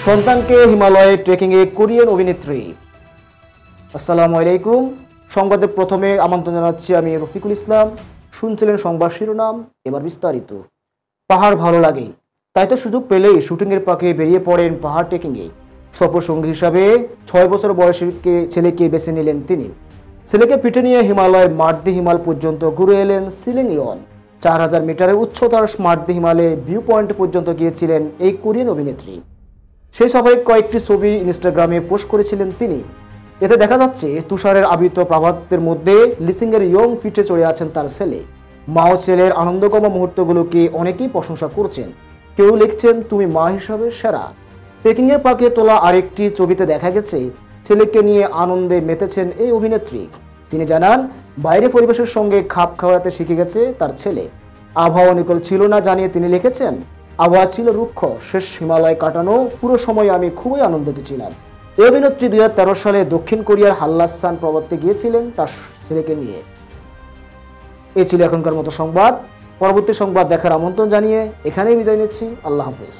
সন্তানকে হিমালয়ে ট্রেকিংয়ে কোরিয়ান অভিনেত্রী। আসসালামু আলাইকুম। সংবাদের প্রথমে আমন্ত্রণ জানাচ্ছি আমি রফিকুল ইসলাম। শুনছিলেন সংবাদ শিরোনাম, এবার বিস্তারিত। পাহাড় ভালো লাগে, তাই তো সুযোগ পেলেই শুটিংয়ের পাকে বেরিয়ে পড়েন পাহাড় ট্রেকিংয়ে। সফর সঙ্গী হিসাবে 6 বছর বয়সী ছেলেকে বেছে নিলেন তিনি। ছেলেকে পিঠে নিয়ে হিমালয়ের মার্দি হিমাল পর্যন্ত ঘুরে এলেন সিলিংইয়ন। 4000 মিটারের উচ্চতার মার্দি হিমালে ভিউ পয়েন্ট পর্যন্ত গিয়েছিলেন এই কোরিয়ান অভিনেত্রী। সেই সফরে কয়েকটি ছবি ইনস্টাগ্রামে পোস্ট করেছিলেন তিনি। এতে দেখা যাচ্ছে তুষারের আবৃত প্রাভাতের মধ্যে লিসিংয়ের ইয়ং ফিটে চড়ে আছেন তার ছেলে। মা ও ছেলের আনন্দগম মুহূর্তগুলোকে অনেকেই প্রশংসা করছেন। কেউ লিখছেন, তুমি মা হিসাবে সেরা। ট্রেকিংয়ের পাকে তোলা আরেকটি ছবিতে দেখা গেছে ছেলেকে নিয়ে আনন্দে মেতেছেন এই অভিনেত্রী। তিনি জানান, বাইরে পরিবেশের সঙ্গে খাপ খাওয়াতে শিখে গেছে তার ছেলে। আবহাওয়া অনুকূল ছিল না জানিয়ে তিনি লিখেছেন, আবহাওয়া ছিল রুক্ষ, শেষ হিমালয় কাটানো পুরো সময় আমি খুবই আনন্দিত ছিলাম। এই অভিনেত্রী 2013 সালে দক্ষিণ কোরিয়ার হাল্লাসান পর্বতে গিয়েছিলেন তার ছেলেকে নিয়ে। এই ছিল এখনকার মতো সংবাদ। পরবর্তী সংবাদ দেখার আমন্ত্রণ জানিয়ে এখানেই বিদায় নিচ্ছি। আল্লাহ হাফেজ।